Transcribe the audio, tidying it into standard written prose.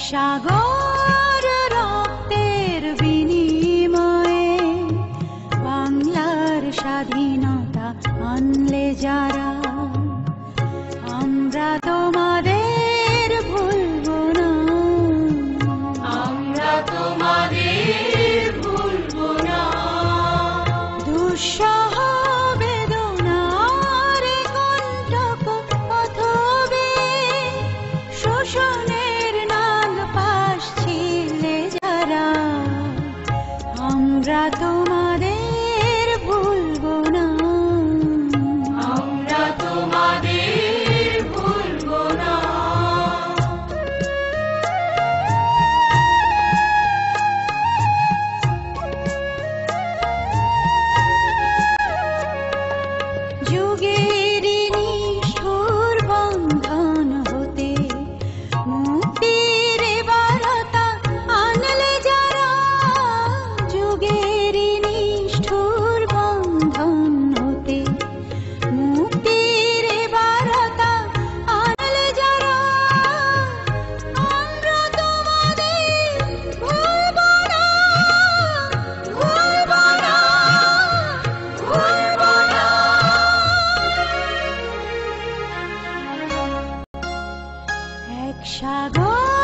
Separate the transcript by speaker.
Speaker 1: সাগর রক্তের বিনিময়ে বাংলার স্বাধীনতা আনলে যারা, আমরা তোমাদের ভুলবো না, আমরা তোমাদের ভুলবো না। দুঃসহ বেদনার কণ্টক অথবে শোষণের নাগ পাশ ছিলে যারা, আমরা তোমাদের ভুলবো না, আমরা তোমাদের ভুলবো না। যুগের নিষ্ঠুর বন্ধন হতে মুক্তির বারতা আনলে যারা, যুগের নিষ্ঠুর বন্ধন হতে মুক্তির বারতা আনলে যারা, আমরা তোমাদের ভুলবো না, ভুলবো না, ভুলবো না। এক সাগর